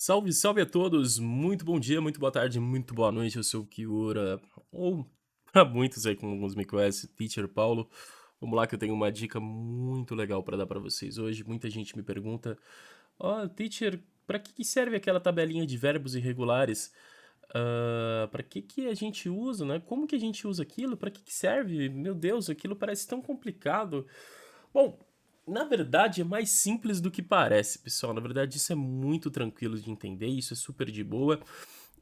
Salve, salve a todos! Muito bom dia, muito boa tarde, muito boa noite. Eu sou o Kiura, ou para muitos aí, como alguns me conhecem, Teacher Paulo. Vamos lá que eu tenho uma dica muito legal para dar para vocês hoje. Muita gente me pergunta: "Ó, Teacher, para que serve aquela tabelinha de verbos irregulares? Para que a gente usa, né? Como que a gente usa aquilo? Para que serve? Meu Deus, aquilo parece tão complicado." Bom, na verdade é mais simples do que parece, pessoal. Na verdade, isso é muito tranquilo de entender, isso é super de boa.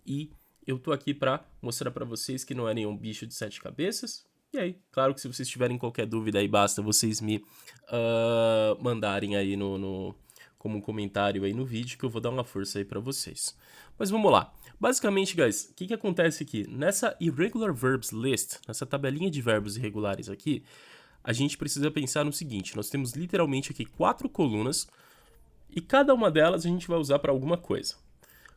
E eu tô aqui pra mostrar pra vocês que não é nenhum bicho de sete cabeças. E aí, claro que se vocês tiverem qualquer dúvida aí, basta vocês me mandarem aí como um comentário aí no vídeo que eu vou dar uma força aí pra vocês. Mas vamos lá. Basicamente, guys, o que acontece aqui? Nessa Irregular Verbs List, nessa tabelinha de verbos irregulares aqui, a gente precisa pensar no seguinte: nós temos literalmente aqui 4 colunas e cada uma delas a gente vai usar para alguma coisa.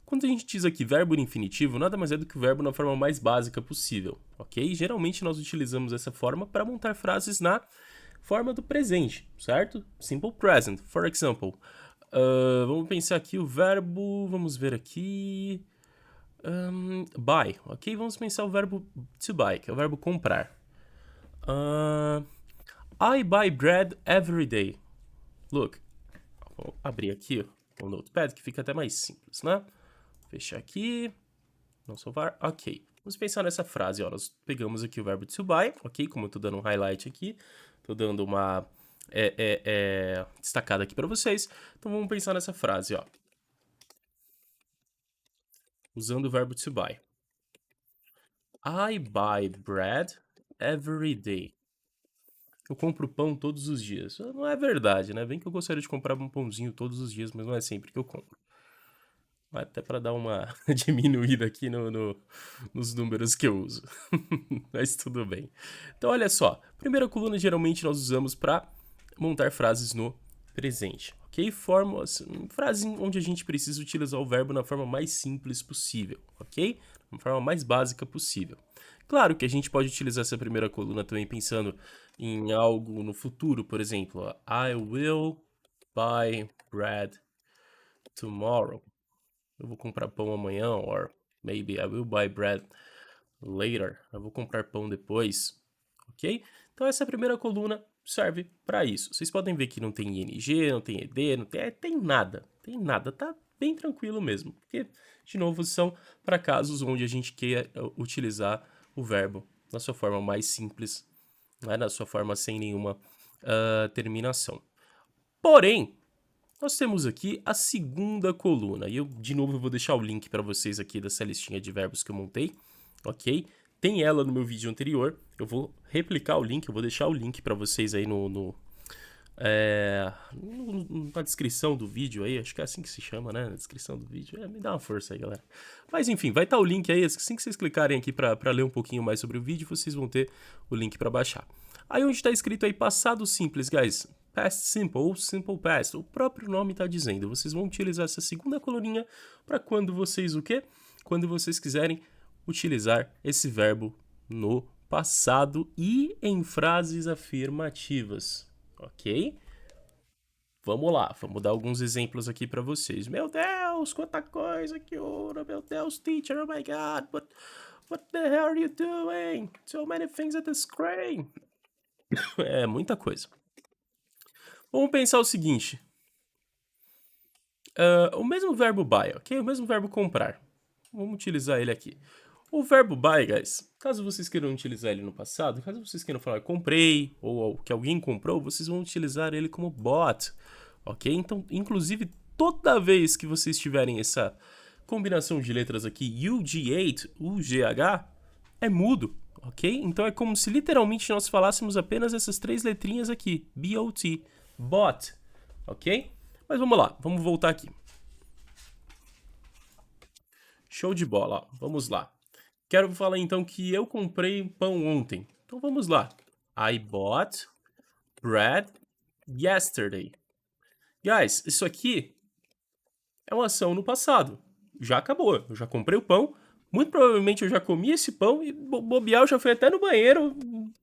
Quando a gente diz aqui verbo no infinitivo, nada mais é do que o verbo na forma mais básica possível, ok? Geralmente nós utilizamos essa forma para montar frases na forma do presente, certo? Simple present, for example. Vamos pensar aqui o verbo, vamos ver aqui. Buy, ok? Vamos pensar o verbo to buy, que é o verbo comprar. I buy bread every day. Look, vou abrir aqui o Notepad que fica até mais simples, né? Fechar aqui, não salvar, ok. Vamos pensar nessa frase, ó. Nós pegamos aqui o verbo to buy, ok? Como eu tô dando um highlight aqui, tô dando uma destacada aqui para vocês. Então vamos pensar nessa frase, ó. Usando o verbo to buy. I buy bread every day. Eu compro pão todos os dias. Não é verdade, né? Bem que eu gostaria de comprar um pãozinho todos os dias, mas não é sempre que eu compro. Até para dar uma diminuída aqui nos números que eu uso. Mas tudo bem. Então, olha só. Primeira coluna geralmente nós usamos para montar frases no presente, ok? Frase onde a gente precisa utilizar o verbo na forma mais simples possível, ok? Na forma mais básica possível. Claro que a gente pode utilizar essa primeira coluna também pensando em algo no futuro, por exemplo, ó, I will buy bread tomorrow. Eu vou comprar pão amanhã, or maybe I will buy bread later. Eu vou comprar pão depois, ok? Então essa primeira coluna serve para isso. Vocês podem ver que não tem ing, não tem ed, não tem nada, tá bem tranquilo mesmo. Porque, de novo, são para casos onde a gente queira utilizar o verbo na sua forma mais simples, né? Na sua forma sem nenhuma terminação. Porém, nós temos aqui a segunda coluna, e eu, de novo, vou deixar o link para vocês aqui dessa listinha de verbos que eu montei, ok? Tem ela no meu vídeo anterior, eu vou replicar o link, eu vou deixar o link para vocês aí na descrição do vídeo aí, acho que é assim que se chama, né? Na descrição do vídeo, me dá uma força aí, galera. Mas enfim, vai estar o link aí, assim que vocês clicarem aqui para ler um pouquinho mais sobre o vídeo, vocês vão ter o link para baixar. Aí onde está escrito aí passado simples, guys, past simple ou simple past, o próprio nome está dizendo. Vocês vão utilizar essa segunda coluninha para quando vocês o quê? Quando vocês quiserem utilizar esse verbo no passado e em frases afirmativas, ok? Vamos lá, vamos dar alguns exemplos aqui para vocês. Meu Deus, quanta coisa que ouro, meu Deus, teacher, oh my God, what the hell are you doing? So many things at the screen. É muita coisa. Vamos pensar o seguinte. O mesmo verbo buy, ok? O mesmo verbo comprar. Vamos utilizar ele aqui. O verbo buy, guys, caso vocês queiram utilizar ele no passado, caso vocês queiram falar comprei ou que alguém comprou, vocês vão utilizar ele como bought, ok? Então, inclusive, toda vez que vocês tiverem essa combinação de letras aqui, UG8, UGH, é mudo, ok? Então é como se literalmente nós falássemos apenas essas três letrinhas aqui, BOT, bought, ok? Mas vamos lá, vamos voltar aqui. Show de bola, ó. Vamos lá. Quero falar então que eu comprei pão ontem. Então vamos lá. I bought bread yesterday. Guys, isso aqui é uma ação no passado. Já acabou. Eu já comprei o pão. Muito provavelmente eu já comi esse pão e bobear eu já fui até no banheiro,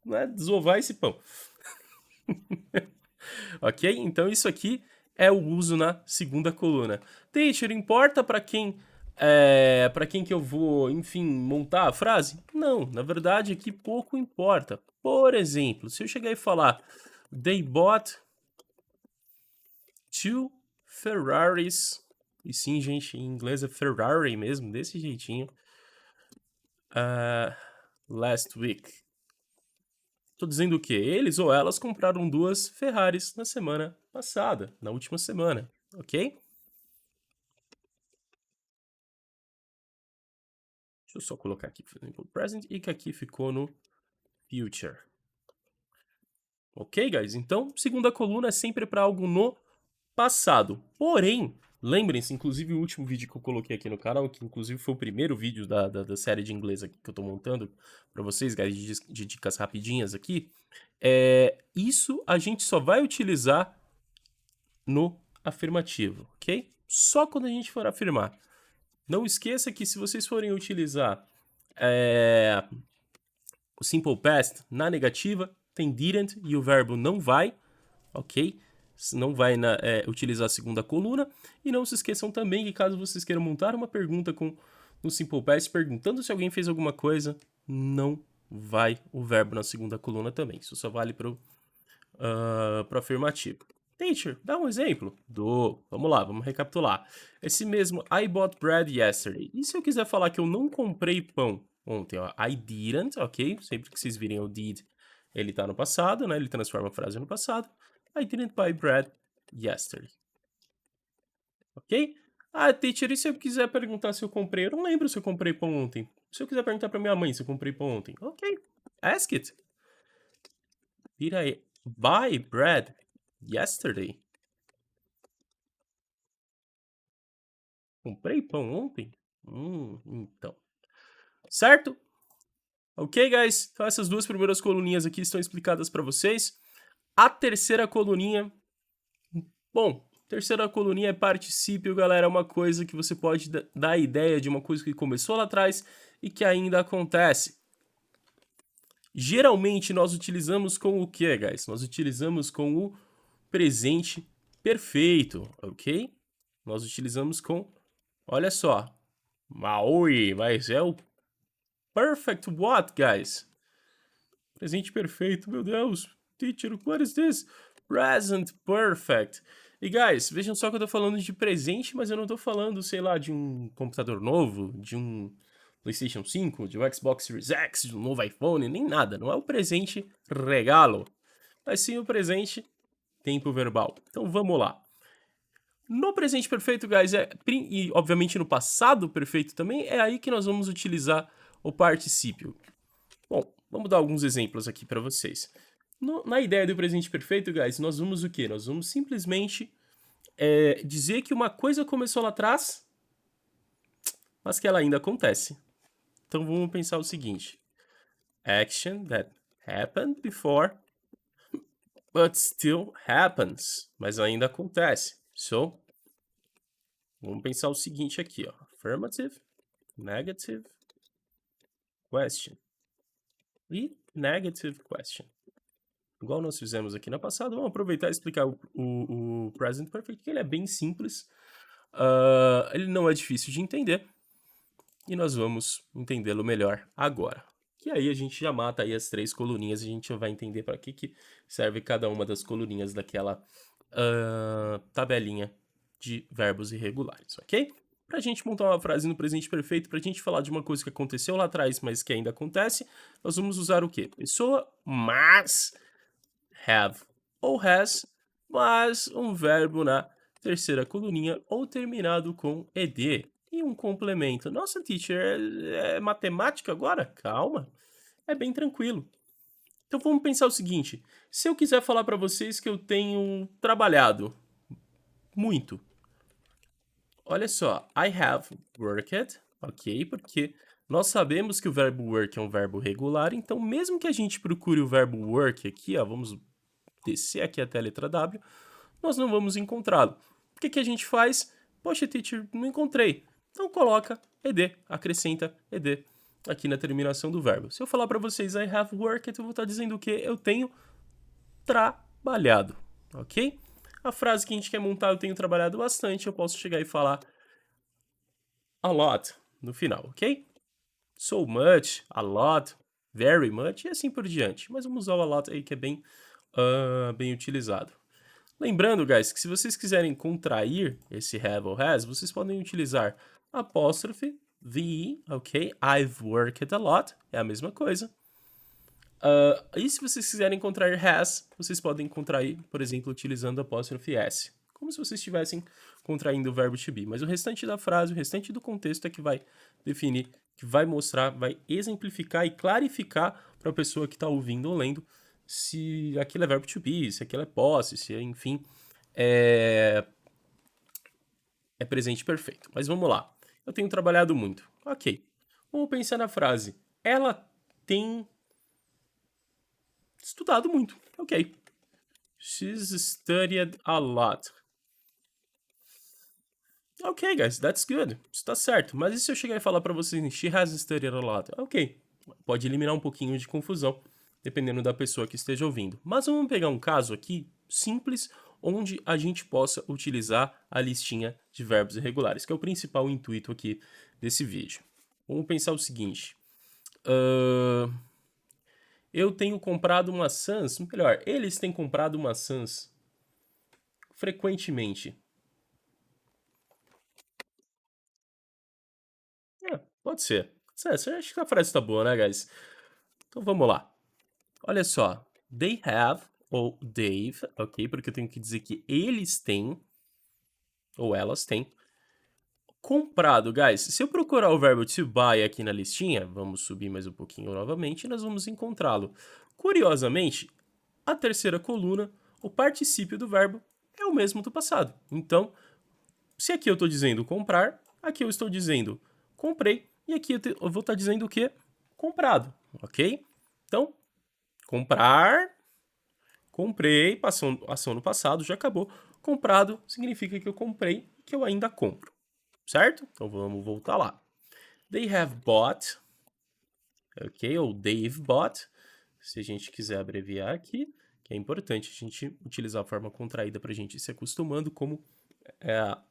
né, desovar esse pão. Ok? Então isso aqui é o uso na segunda coluna. Teacher, importa para quem que eu vou, enfim, montar a frase? Não, na verdade aqui pouco importa. Por exemplo, se eu chegar e falar They bought two Ferraris, e sim, gente, em inglês é Ferrari mesmo, desse jeitinho, last week. Tô dizendo o quê? Eles ou elas compraram 2 Ferraris na semana passada, na última semana, ok? Deixa eu só colocar aqui no present e que aqui ficou no future. Ok, guys? Então, segunda coluna é sempre para algo no passado. Porém, lembrem-se, inclusive o último vídeo que eu coloquei aqui no canal, que inclusive foi o primeiro vídeo da série de inglês aqui que eu tô montando para vocês, guys, de dicas rapidinhas aqui, isso a gente só vai utilizar no afirmativo, ok? Só quando a gente for afirmar. Não esqueça que se vocês forem utilizar o simple past na negativa, tem didn't e o verbo não vai, ok? Não vai utilizar a segunda coluna. E não se esqueçam também que caso vocês queiram montar uma pergunta no simple past perguntando se alguém fez alguma coisa, não vai o verbo na segunda coluna também. Isso só vale para o afirmativo. Teacher, dá um exemplo? Vamos lá, vamos recapitular. Esse mesmo I bought bread yesterday. E se eu quiser falar que eu não comprei pão ontem? Ó, I didn't, ok? Sempre que vocês virem o did, ele tá no passado, né? Ele transforma a frase no passado. I didn't buy bread yesterday. Ok? Ah, teacher, e se eu quiser perguntar se eu comprei? Eu não lembro se eu comprei pão ontem. Se eu quiser perguntar pra minha mãe se eu comprei pão ontem. Ok, ask it. Did I buy bread yesterday? Comprei pão ontem? Então. Certo? Ok, guys? Então essas 2 primeiras coluninhas aqui estão explicadas para vocês. A terceira coluninha... Bom, terceira coluninha é particípio, galera. É uma coisa que você pode dar ideia de uma coisa que começou lá atrás e que ainda acontece. Geralmente nós utilizamos com o que, guys? Nós utilizamos com o presente perfeito, ok? Nós utilizamos com... Olha só. Maui, mas é o perfect what, guys? Presente perfeito, meu Deus. Teacher, what is this? Present perfect. E, guys, vejam só que eu tô falando de presente, mas eu não tô falando, sei lá, de um computador novo, de um PlayStation 5, de um Xbox Series X, de um novo iPhone, nem nada. Não é o presente regalo, mas sim o presente tempo verbal. Então, vamos lá. No presente perfeito, guys, e obviamente no passado perfeito também, é aí que nós vamos utilizar o particípio. Bom, vamos dar alguns exemplos aqui para vocês. Na ideia do presente perfeito, guys, nós vamos o quê? Nós vamos simplesmente dizer que uma coisa começou lá atrás, mas que ela ainda acontece. Então vamos pensar o seguinte. Action that happened before, but still happens. Mas ainda acontece. So, vamos pensar o seguinte aqui, ó. Affirmative, negative, question. E negative question. Igual nós fizemos aqui na passada, vamos aproveitar e explicar o Present Perfect, que ele é bem simples. Ele não é difícil de entender. E nós vamos entendê-lo melhor agora. E aí a gente já mata aí as 3 coluninhas e a gente já vai entender para que serve cada uma das coluninhas daquela tabelinha de verbos irregulares, ok? Para a gente montar uma frase no presente perfeito, para a gente falar de uma coisa que aconteceu lá atrás, mas que ainda acontece, nós vamos usar o quê? Pessoa, mas, have ou has, mas um verbo na terceira coluninha ou terminado com ed. E um complemento. Nossa, teacher, é matemática agora? Calma, é bem tranquilo. Então vamos pensar o seguinte, se eu quiser falar para vocês que eu tenho trabalhado muito, olha só, I have worked, ok? Porque nós sabemos que o verbo work é um verbo regular, então mesmo que a gente procure o verbo work aqui, ó, vamos descer aqui até a letra W, nós não vamos encontrá-lo. O que a gente faz? Poxa, teacher, não encontrei. Então coloca ed, acrescenta ed aqui na terminação do verbo. Se eu falar para vocês I have worked, eu vou estar dizendo o quê? Eu tenho trabalhado, ok? A frase que a gente quer montar eu tenho trabalhado bastante, eu posso chegar e falar a lot no final, ok? So much, a lot, very much e assim por diante. Mas vamos usar o a lot aí que é bem utilizado. Lembrando, guys, que se vocês quiserem contrair esse have ou has, vocês podem utilizar apóstrofe, the, ok? I've worked a lot, é a mesma coisa. E se vocês quiserem contrair has, vocês podem contrair, por exemplo, utilizando apóstrofe s. Como se vocês estivessem contraindo o verbo to be. Mas o restante da frase, o restante do contexto é que vai definir, que vai mostrar, vai exemplificar e clarificar para a pessoa que está ouvindo ou lendo se aquilo é verbo to be, se aquilo é posse, se, enfim, é presente perfeito. Mas vamos lá. Eu tenho trabalhado muito. Ok. Vamos pensar na frase. Ela tem estudado muito. Ok. She's studied a lot. Ok, guys, that's good. Isso tá certo. Mas e se eu chegar e falar pra vocês, she has studied a lot? Ok. Pode eliminar um pouquinho de confusão, dependendo da pessoa que esteja ouvindo. Mas vamos pegar um caso aqui simples, onde a gente possa utilizar a listinha de verbos irregulares, que é o principal intuito aqui desse vídeo. Vamos pensar o seguinte. Eu tenho comprado maçãs, melhor, eles têm comprado maçãs frequentemente. Pode ser. Acho que a frase tá boa, né, guys? Então vamos lá. Olha só. They have, ou they've, ok? Porque eu tenho que dizer que eles têm, ou elas têm, comprado, guys. Se eu procurar o verbo to buy aqui na listinha, vamos subir mais um pouquinho novamente, nós vamos encontrá-lo. Curiosamente, a terceira coluna, o particípio do verbo, é o mesmo do passado. Então, se aqui eu estou dizendo comprar, aqui eu estou dizendo comprei, e aqui eu vou estar dizendo o quê? Comprado, ok? Então, comprar, comprei, passou ação no passado, já acabou. Comprado significa que eu comprei e que eu ainda compro, certo? Então vamos voltar lá. They have bought, ok? Ou they've bought, se a gente quiser abreviar aqui, que é importante a gente utilizar a forma contraída para a gente ir se acostumando como é a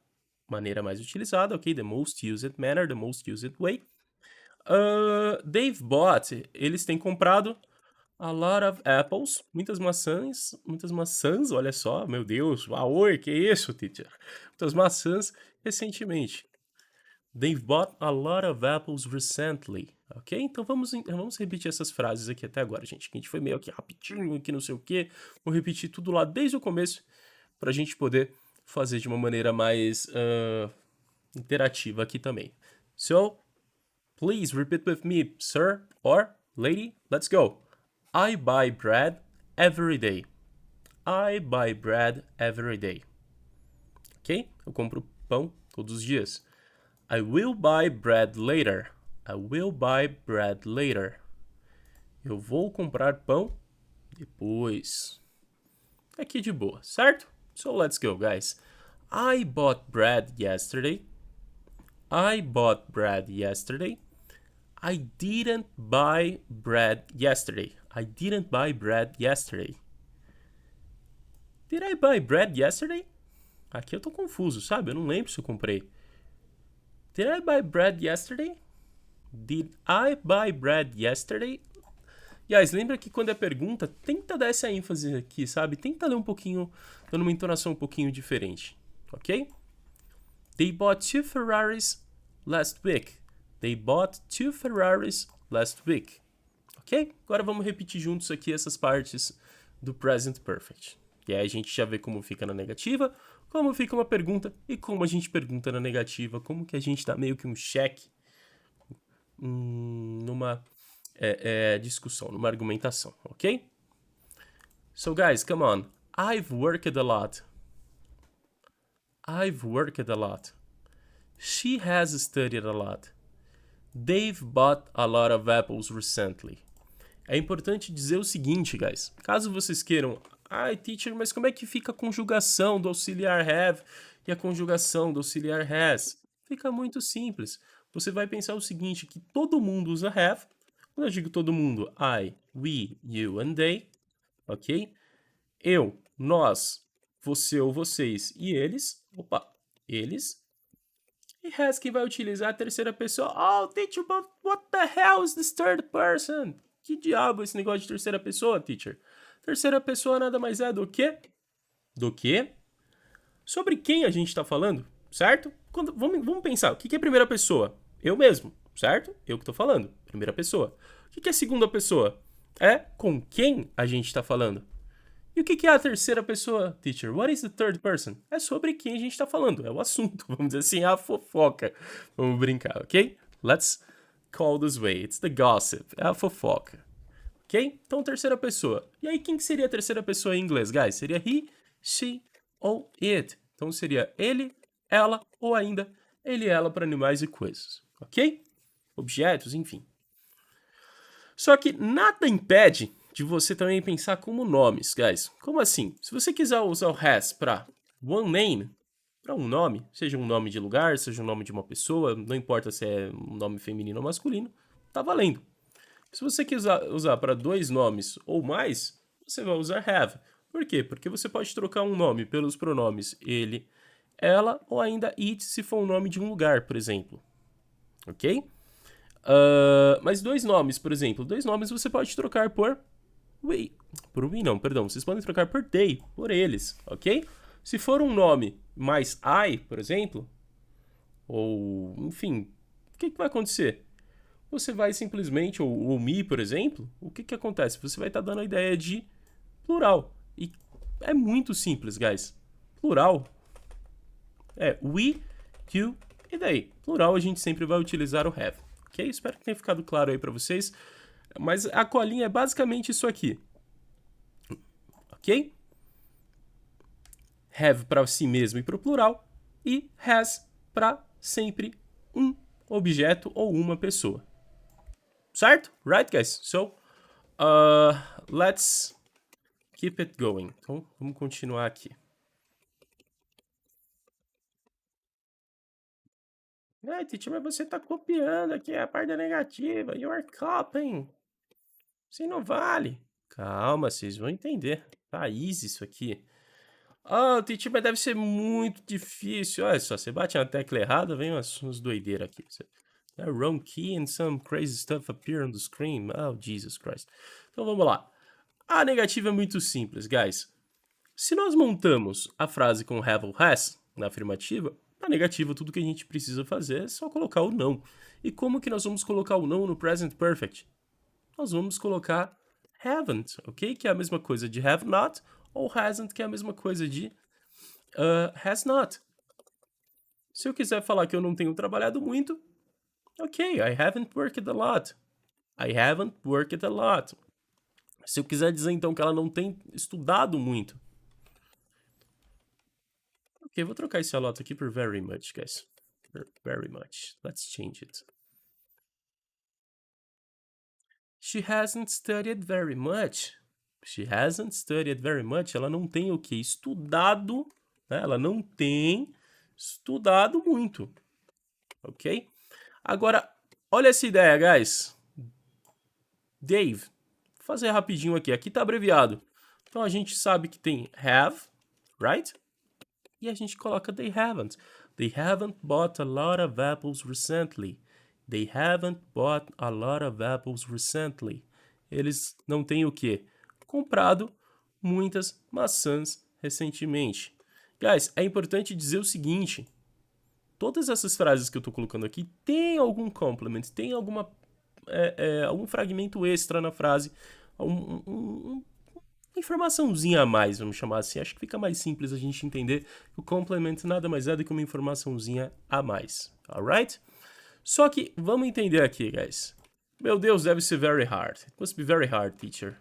maneira mais utilizada, ok? The most used manner, the most used way. They've bought, eles têm comprado a lot of apples, muitas maçãs, olha só, meu Deus, oi, que isso, teacher? Muitas maçãs recentemente. They've bought a lot of apples recently, ok? Então vamos repetir essas frases aqui até agora, gente, que a gente foi meio aqui rapidinho, aqui não sei o quê. Vou repetir tudo lá desde o começo, para a gente poder fazer de uma maneira mais interativa aqui também. So, please repeat with me, sir or lady. Let's go. I buy bread every day. I buy bread every day. Ok? Eu compro pão todos os dias. I will buy bread later. I will buy bread later. Eu vou comprar pão depois. Aqui de boa, certo? So let's go, guys. I bought bread yesterday. I bought bread yesterday. I didn't buy bread yesterday. I didn't buy bread yesterday. Did I buy bread yesterday? Aqui eu tô confuso, sabe? Eu não lembro se eu comprei. Did I buy bread yesterday? Did I buy bread yesterday? Guys, lembra que quando é pergunta, tenta dar essa ênfase aqui, sabe? Tenta ler um pouquinho, dando uma entonação um pouquinho diferente, ok? They bought 2 Ferraris last week. They bought 2 Ferraris last week. Ok? Agora vamos repetir juntos aqui essas partes do Present Perfect. E aí a gente já vê como fica na negativa, como fica uma pergunta e como a gente pergunta na negativa, como que a gente dá meio que um check numa discussão, numa argumentação, ok? So guys, come on. I've worked a lot. I've worked a lot. She has studied a lot. They've bought a lot of apples recently. É importante dizer o seguinte, guys. Caso vocês queiram... Ai, teacher, mas como é que fica a conjugação do auxiliar have e a conjugação do auxiliar has? Fica muito simples. Você vai pensar o seguinte, que todo mundo usa have. Quando eu digo todo mundo, I, we, you and they, ok? Eu, nós, você ou vocês e eles. Opa, eles. E has que vai utilizar a terceira pessoa. Oh, teacher, but what the hell is this third person? Que diabo é esse negócio de terceira pessoa, teacher? Terceira pessoa nada mais é do que? Do que? Sobre quem a gente está falando, certo? Vamos pensar, o que é primeira pessoa? Eu mesmo, certo? Eu que estou falando, primeira pessoa. O que é segunda pessoa? É com quem a gente está falando. E o que é a terceira pessoa, teacher? What is the third person? É sobre quem a gente está falando, é o assunto, vamos dizer assim, a fofoca. Vamos brincar, ok? Let's call this way, it's the gossip, é a fofoca. Ok? Então, terceira pessoa. E aí, quem que seria a terceira pessoa em inglês, guys? Seria he, she ou it. Então, seria ele, ela ou ainda ele e ela para animais e coisas. Ok? Objetos, enfim. Só que nada impede de você também pensar como nomes, guys. Como assim? Se você quiser usar o has para one name, para um nome, seja um nome de lugar, seja um nome de uma pessoa, não importa se é um nome feminino ou masculino, tá valendo. Se você quiser usar para dois nomes ou mais, você vai usar have. Por quê? Porque você pode trocar um nome pelos pronomes ele, ela ou ainda it se for um nome de um lugar, por exemplo. Ok? Mas dois nomes, por exemplo, dois nomes você pode trocar por we. Por we não, perdão. Vocês podem trocar por they, por eles, ok? Se for um nome mais I, por exemplo, ou enfim, o que vai acontecer? Você vai simplesmente, ou me, por exemplo, o que acontece? Você vai estar dando a ideia de plural. E é muito simples, guys. Plural é we, you e they. Plural a gente sempre vai utilizar o have. Ok? Espero que tenha ficado claro aí para vocês. Mas a colinha é basicamente isso aqui. Ok? Have para si mesmo e para o plural. E has para sempre um objeto ou uma pessoa. Certo? Right, guys? So, let's keep it going. Então, vamos continuar aqui. Teacher, mas você tá copiando aqui a parte da negativa. You are copying. Assim não vale. Calma, vocês vão entender. País isso aqui. Teacher, mas deve ser muito difícil. Olha só, você bate na tecla errada, vem uns doideiras aqui. A wrong key and some crazy stuff appear on the screen. Oh, Jesus Christ. Então vamos lá. A negativa é muito simples, guys. Se nós montamos a frase com have ou has na afirmativa, na negativa tudo que a gente precisa fazer é só colocar o não. E como que nós vamos colocar o não no present perfect? Nós vamos colocar haven't, ok? Que é a mesma coisa de have not, ou hasn't, que é a mesma coisa de has not. Se eu quiser falar que eu não tenho trabalhado muito, ok, I haven't worked a lot. I haven't worked a lot. Se eu quiser dizer então que ela não tem estudado muito, ok, vou trocar esse a lot aqui por very much, guys. Very much. Let's change it. She hasn't studied very much. She hasn't studied very much. Ela não tem o que? Estudado. Né? Ela não tem estudado muito. Ok? Agora, olha essa ideia, guys. Dave. Vou fazer rapidinho aqui. Aqui tá abreviado. Então a gente sabe que tem have, right? E a gente coloca they haven't. They haven't bought a lot of apples recently. They haven't bought a lot of apples recently. Eles não têm o quê? Comprado muitas maçãs recentemente. Guys, é importante dizer o seguinte. Todas essas frases que eu estou colocando aqui tem algum complement, tem algum fragmento extra na frase, uma informaçãozinha a mais, vamos chamar assim. Acho que fica mais simples a gente entender que o complement nada mais é do que uma informaçãozinha a mais. Alright? Só que, vamos entender aqui, guys. Meu Deus, deve ser very hard. It must be very hard, teacher.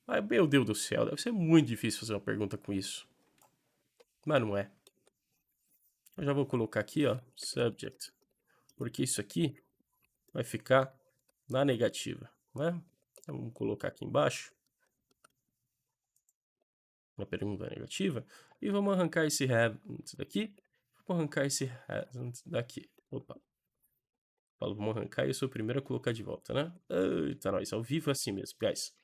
Ai, meu Deus do céu, deve ser muito difícil fazer uma pergunta com isso. Mas não é. Eu já vou colocar aqui, ó, subject. Porque isso aqui vai ficar na negativa, né? Então, vamos colocar aqui embaixo. Uma pergunta negativa. E vamos arrancar esse haven't daqui. Vamos arrancar esse hasn't daqui. Opa. Falo, vamos arrancar e eu sou o primeiro a colocar de volta, né? Eita, nós, ao vivo é assim mesmo, guys.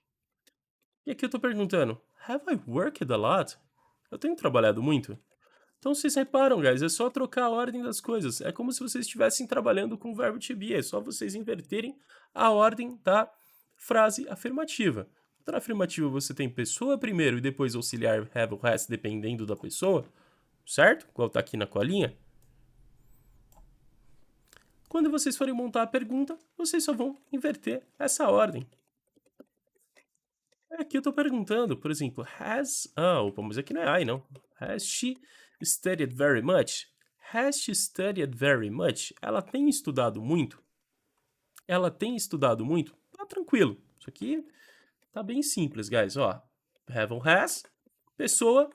E aqui eu tô perguntando, have I worked a lot? Eu tenho trabalhado muito. Então vocês reparam, guys, é só trocar a ordem das coisas. É como se vocês estivessem trabalhando com o verbo to be. É só vocês inverterem a ordem da frase afirmativa. Então, na afirmativa você tem pessoa primeiro e depois auxiliar have ou has, dependendo da pessoa, certo? Igual tá aqui na colinha. Quando vocês forem montar a pergunta, vocês só vão inverter essa ordem. Aqui eu tô perguntando, por exemplo, has... Ah, opa, mas aqui não é I, não. Has she studied very much? Has she studied very much? Ela tem estudado muito? Ela tem estudado muito? Tá tranquilo. Isso aqui tá bem simples, guys. Ó, have ou has, pessoa,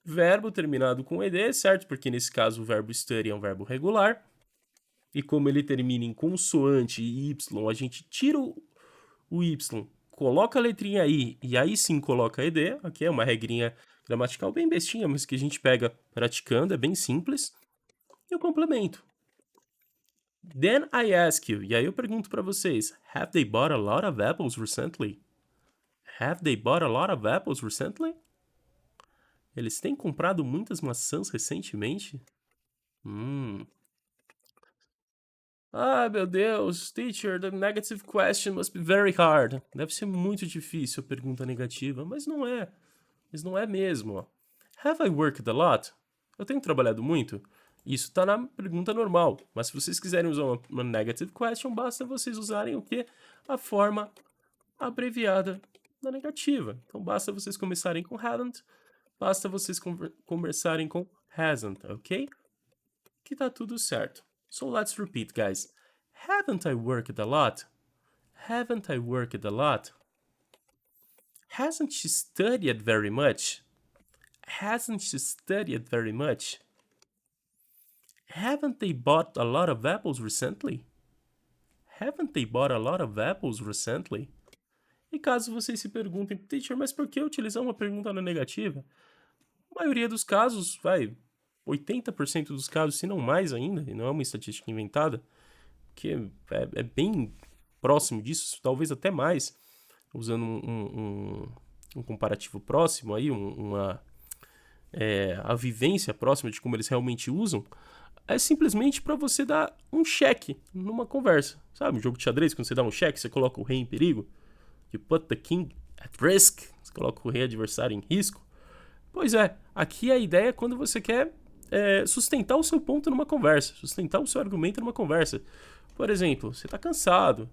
verbo terminado com ed, certo? Porque nesse caso o verbo study é um verbo regular. E como ele termina em consoante e y, a gente tira o y, coloca a letrinha I e aí sim coloca a ed. Aqui é uma regrinha gramatical bem bestinha, mas que a gente pega praticando, é bem simples. E o complemento. Then I ask you, e aí eu pergunto para vocês, have they bought a lot of apples recently? Have they bought a lot of apples recently? Eles têm comprado muitas maçãs recentemente? Ah, meu Deus, teacher, the negative question must be very hard. Deve ser muito difícil a pergunta negativa, mas não é. Mas não é mesmo, ó. Have I worked a lot? Eu tenho trabalhado muito? Isso tá na pergunta normal, mas se vocês quiserem usar uma negative question, basta vocês usarem o quê? A forma abreviada da negativa. Então basta vocês começarem com haven't, basta vocês conversarem com hasn't, ok? Que tá tudo certo. So let's repeat, guys. Haven't I worked a lot? Haven't I worked a lot? Hasn't she studied very much? Hasn't she studied very much? Haven't they bought a lot of apples recently? Haven't they bought a lot of apples recently? E caso vocês se perguntem, teacher, mas por que utilizar uma pergunta na negativa? A maioria dos casos, 80% dos casos, se não mais ainda, e não é uma estatística inventada, que é bem próximo disso, talvez até mais, usando um comparativo próximo aí, a vivência próxima de como eles realmente usam, é simplesmente para você dar um cheque numa conversa. Sabe, um jogo de xadrez, quando você dá um cheque, você coloca o rei em perigo. You put the king at risk. Você coloca o rei adversário em risco. Pois é, aqui a ideia é quando você quer sustentar o seu ponto numa conversa, sustentar o seu argumento numa conversa. Por exemplo, você tá cansado,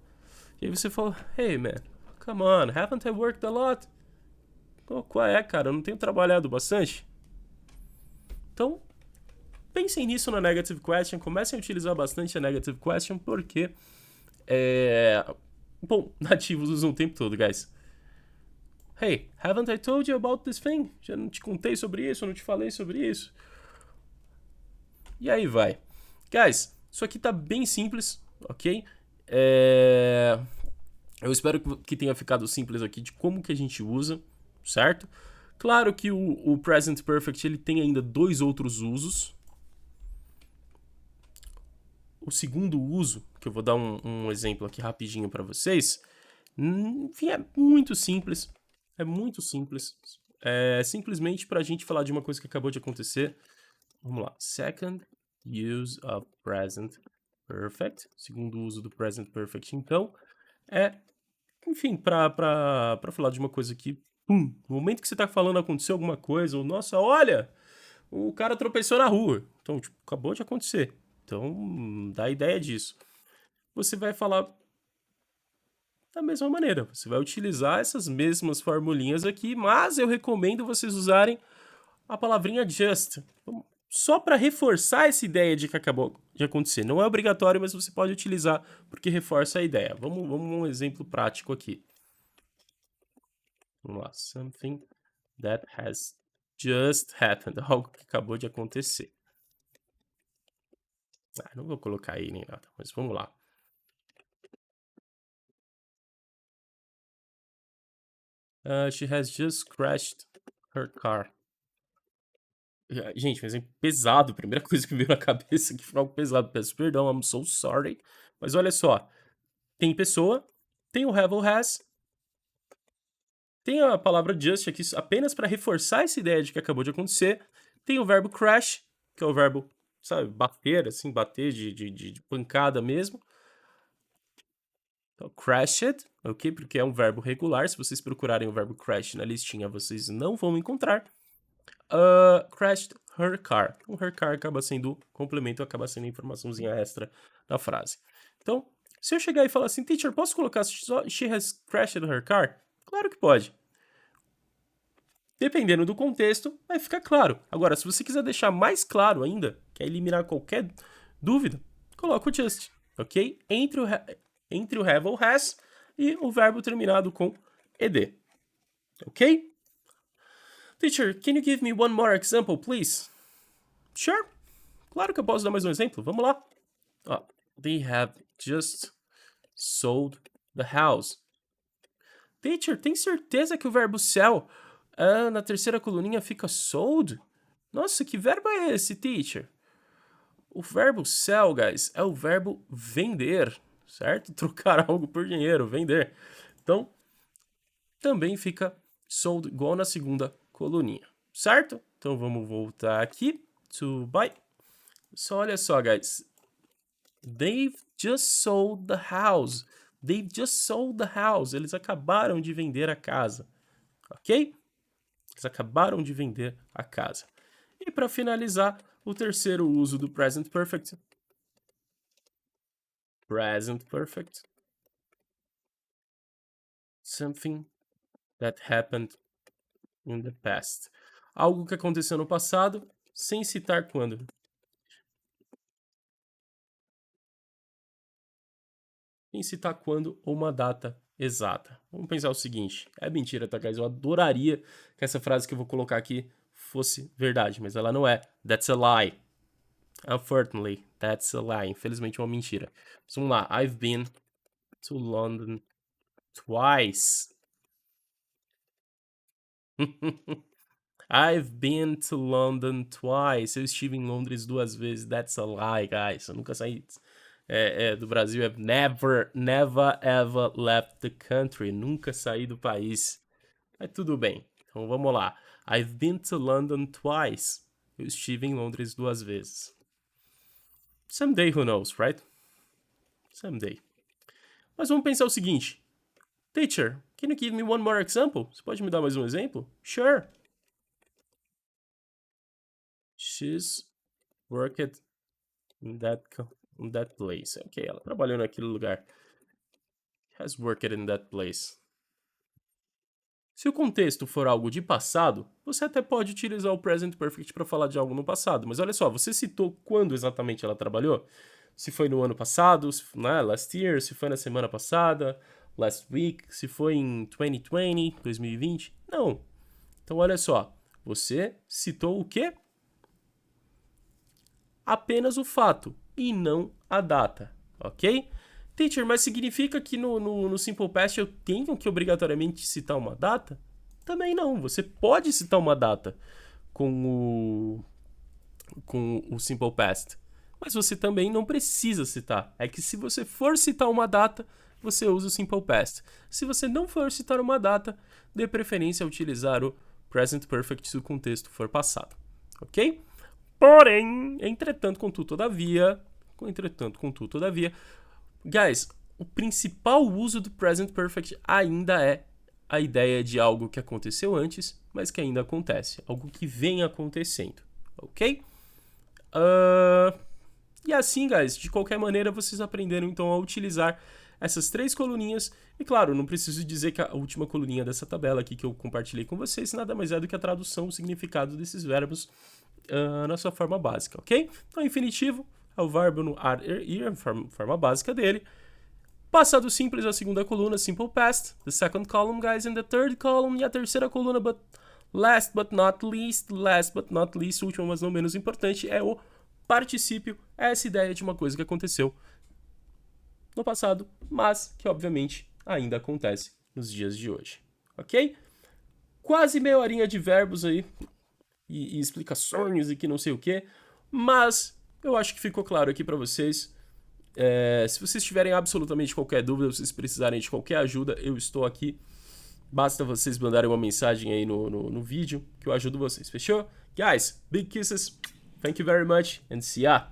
e aí você fala, hey man, come on, haven't I worked a lot? Qual é, cara, eu não tenho trabalhado bastante? Então, pensem nisso na negative question, comecem a utilizar bastante a negative question, porque, bom, nativos usam o tempo todo, guys. Hey, haven't I told you about this thing? Já não te contei sobre isso, eu não te falei sobre isso. E aí vai. Guys, isso aqui tá bem simples, ok? Eu espero que tenha ficado simples aqui de como que a gente usa, certo? Claro que o Present Perfect ele tem ainda dois outros usos. O segundo uso, que eu vou dar um exemplo aqui rapidinho para vocês, enfim, é muito simples. É muito simples. É simplesmente para a gente falar de uma coisa que acabou de acontecer. Vamos lá. Second use of present perfect. Segundo uso do present perfect, então, enfim, para falar de uma coisa que, no momento que você tá falando aconteceu alguma coisa, ou nossa, olha, o cara tropeçou na rua. Então, tipo, acabou de acontecer. Então, dá a ideia disso. Você vai falar da mesma maneira. Você vai utilizar essas mesmas formulinhas aqui, mas eu recomendo vocês usarem a palavrinha just, só para reforçar essa ideia de que acabou de acontecer. Não é obrigatório, mas você pode utilizar porque reforça a ideia. Vamos um exemplo prático aqui. Vamos lá. Something that has just happened. Algo que acabou de acontecer. Não vou colocar aí nem nada, mas vamos lá. She has just crashed her car. Gente, mas é pesado. Primeira coisa que me veio na cabeça que foi algo pesado. Peço perdão, I'm so sorry. Mas olha só. Tem pessoa, tem o have ou has. Tem a palavra just aqui apenas para reforçar essa ideia de que acabou de acontecer. Tem o verbo crash, que é o verbo, sabe, bater, assim, bater de pancada mesmo. Então, crashed, ok? Porque é um verbo regular. Se vocês procurarem o verbo crash na listinha, vocês não vão encontrar. Crashed her car. Então, her car acaba sendo complemento, acaba sendo informaçãozinha extra na frase. Então, se eu chegar e falar assim, teacher, posso colocar she has crashed her car? Claro que pode. Dependendo do contexto, vai ficar claro. Agora, se você quiser deixar mais claro ainda, quer eliminar qualquer dúvida, coloca o just, ok? Entre o have ou has e o verbo terminado com ed, ok? Teacher, can you give me one more example, please? Sure. Claro que eu posso dar mais um exemplo. Vamos lá. They have just sold the house. Teacher, tem certeza que o verbo sell na terceira coluninha fica sold? Nossa, que verbo é esse, teacher? O verbo sell, guys, é o verbo vender, certo? Trocar algo por dinheiro, vender. Então, também fica sold igual na segunda coluninha, certo? Então, vamos voltar aqui to buy. Só olha só, guys. They've just sold the house. They've just sold the house. Eles acabaram de vender a casa, ok? Eles acabaram de vender a casa. E para finalizar, o terceiro uso do present perfect. Present perfect. Something that happened in the past. Algo que aconteceu no passado, sem citar quando. Sem citar quando ou uma data exata. Vamos pensar o seguinte. É mentira, tá, guys? Eu adoraria que essa frase que eu vou colocar aqui fosse verdade, mas ela não é. That's a lie. Unfortunately, that's a lie. Infelizmente é uma mentira. Mas vamos lá. I've been to London twice. I've been to London twice. Eu estive em Londres 2 vezes. That's a lie, guys. Eu nunca saí do Brasil. I've never ever left the country. Nunca saí do país. Mas tudo bem. Então vamos lá. I've been to London twice. Eu estive em Londres 2 vezes. Someday, who knows, right? Someday. Mas vamos pensar o seguinte. Teacher, can you give me one more example? Você pode me dar mais um exemplo? Sure. She's worked in that place. Ok, ela trabalhou naquele lugar. Has worked in that place. Se o contexto for algo de passado, você até pode utilizar o present perfect para falar de algo no passado. Mas olha só, você citou quando exatamente ela trabalhou? Se foi no ano passado, né, last year, se foi na semana passada, last week, se foi em 2020, 2020? Não. Então olha só, você citou o quê? Apenas o fato e não a data, ok? Teacher, mas significa que no Simple Past eu tenho que obrigatoriamente citar uma data? Também não, você pode citar uma data com o Simple Past, mas você também não precisa citar. É que se você for citar uma data, você usa o Simple Past. Se você não for citar uma data, dê preferência a utilizar o Present Perfect se o contexto for passado, ok? Porém, entretanto, contudo, todavia, guys, o principal uso do Present Perfect ainda é a ideia de algo que aconteceu antes, mas que ainda acontece. Algo que vem acontecendo, ok? E assim, guys, de qualquer maneira, vocês aprenderam então a utilizar essas três coluninhas. E claro, não preciso dizer que a última coluninha dessa tabela aqui que eu compartilhei com vocês nada mais é do que a tradução, o significado desses verbos na sua forma básica, ok? Então, infinitivo é o verbo no are, ir, a forma básica dele. Passado simples, a segunda coluna, simple past. The second column, guys, and the third column. E a terceira coluna, last but not least, último, mas não menos importante, é o particípio. É essa ideia de uma coisa que aconteceu no passado, mas que, obviamente, ainda acontece nos dias de hoje, ok? Quase meia horinha de verbos aí, e explicações e que não sei o que, mas eu acho que ficou claro aqui para vocês. Se vocês tiverem absolutamente qualquer dúvida, se vocês precisarem de qualquer ajuda, eu estou aqui Basta vocês mandarem uma mensagem aí no vídeo que eu ajudo vocês, fechou? Guys, big kisses, thank you very much and see ya!